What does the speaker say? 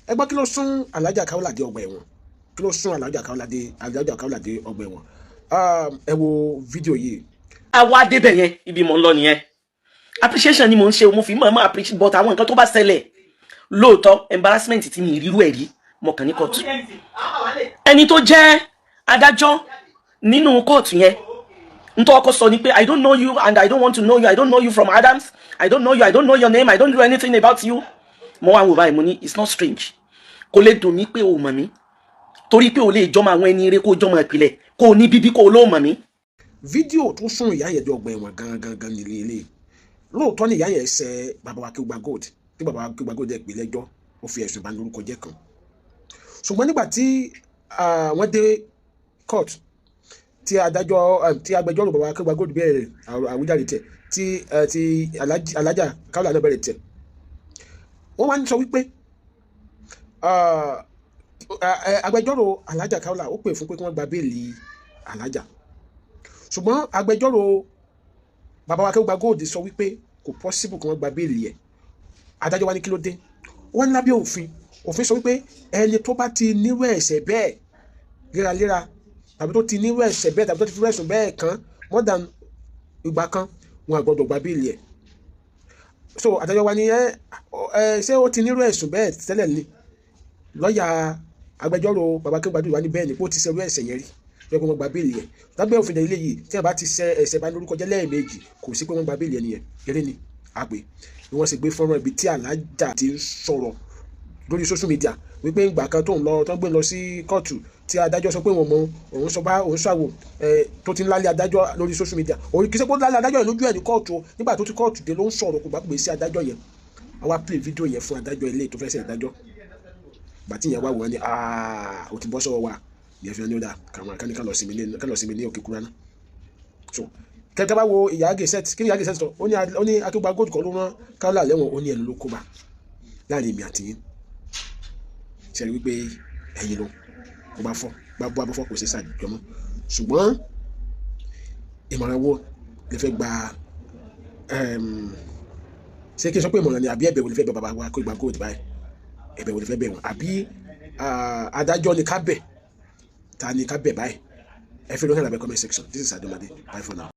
ẹgbọ́n kí ló sún Alhaja Kaola dé ọgbà ẹ̀wọ̀n kí ló sún Alhaja Kaola dé ọgbà ẹ̀wọ̀n ẹ wo fídíò yìí. àwa débẹ̀ yẹn ibi mò ń lọ nìyẹn appreciation ni mò ń ṣe mo fi mọ̀ appreciate but àwọn nǹkan tó bá ṣẹlẹ̀ lóòótọ́ embarrassment tí mi ìrírú ẹ̀ rí mo kàn ní kóòtù ẹni tó jẹ́ adájọ́ nínú kóòtù yẹn nítorí ọkọ sọ ni pé I don't know you and I don't want to know you, I don't know you from Adams, I don't know you, I don't know your name, I don't know anything about you. Mo wá wò báyìí mo ní it's not strange kò lè dùn mí pé o mọ̀ mí torí pé o lè jọmọ àwọn ẹni eré kó jọmọ ìpìlẹ̀ kó o ní bíbí kó o lóò mọ̀ mí. Fídíò tó sún ìyá yẹn dé ọgbà ẹ̀wọ̀n gangan nílé ilé lóòótọ́ ni ìyá yẹn ṣẹ̀ bàbá wa Akeugba Gold tí bàbá wa Akeugba Gold pè lẹ́jọ́ ó fi ẹ̀sùn ìbanilórúkọ jẹ́ kan ṣùgbọ́n nígbà tí wọ́n dé court tí agbẹjọ́rò bàbá Akeugba Gold bẹ̀rẹ̀ àwíjàre tẹ̀ tí Alhaja Kaola náà bẹ̀rẹ̀ tẹ̀ wọ́n wá ń sọ wípé agbẹjọ́rò Alhaja Kaola ó pè fún pé kí wọ́n gba béèlì Alhaja ṣùgbọ́n agbẹjọ́rò bàbá wa Akeugba Gold sọ wípé kò possible kí wọ́n gba béèlì ẹ̀ adájọ́ wa ní kí ló dé wọ́n ní lábẹ́ òfin sọ wípé ẹni tó bá ti nírú ẹ̀ṣẹ̀ bẹ́ẹ̀ léraléra tàbí tó ti nírú ẹ̀ṣẹ̀ bẹ́ẹ̀ tàbí tó ti fi ẹ̀sùn bẹ́ẹ̀ kan more than ìgbà kan wọn àgbọ́dọ̀ gba béèlì ẹ̀ so adájọ́ wa ní ṣé ó ti nírú ẹ̀sùn bẹ́ẹ̀ tẹ́lẹ̀ ni lọ́ọ̀yà agbẹjọ́rò bàbá Akeugba Gold wà ní bẹ́ẹ̀ ni kó ti ṣerú ẹ̀ṣẹ̀ yẹn rí pé wọ́n gba béèlì ẹ̀ lábẹ́ òfin ilé yìí tí wọ́n bá ti ṣe ẹ̀ṣẹ̀ ìbanilórúkọ jẹ́ lẹ́ẹ̀mejì kò sí pé wọ́n gba béèlì ẹ̀ nìyẹn eré ni àpè ni wọ́n sì gbé fọ́nrán ibi tí Alhaja ti ń sọ̀rọ̀ lórí social media wípé ìgbà kan tó ń gbé lọ sí kóòtù tí adájọ́ sọ pé wọ́n mọ òun sọ bá òun ṣàwò tó ti ń lálẹ́ adájọ́ lórí social media òun kì í ṣe pé ó lálẹ́ adájọ́ yẹn lójú ẹ̀ ní kóòtù nígbà tó ti kóòtù dé ló ń sọ̀rọ̀ kò bá pè sí adájọ́ yẹn àwa play fídíò yẹn fún adájọ́ ilé tó fẹ́ ṣe adájọ́ bàtí yẹn wá wọ́n ni ó ti bọ́ sọ́wọ́ wa yẹn fi hàn ní ó dà kàwọn kan ní kálọ̀ sí mi ní òkè kúránà so kẹ́kẹ́ bá wo ìyá Gẹ̀ẹ́sẹ̀t kí ni ìyá Gẹ̀ẹ́sẹ̀t sọ ó ní Akeugba Gold kọ́ ló rán Kaola lẹ́wọ̀n ó ní ẹnu ló kó bá láàrin èmi àti yín ṣe rí wípé ẹ̀yin ló kó bá fọ́ bá bọ́ abọ́fọ́ kò sí sàjọmọ́ ṣùgbọ́n ìmọ̀ràn wo lè fẹ́ gba ṣé kí n sọ pé ìmọ̀ràn ni àbí ẹ̀bẹ̀ wo lè fẹ́ bẹ̀ bàbá wa Akeugba Gold báyìí ẹ̀bẹ̀ wo lè fẹ́ bẹ̀ wọ́n àbí adájọ́ ni ká bẹ̀ ta ni ká bẹ̀ báyìí ẹ fi lóhùn lábẹ́ comment section. This is Adomade. Bye for now.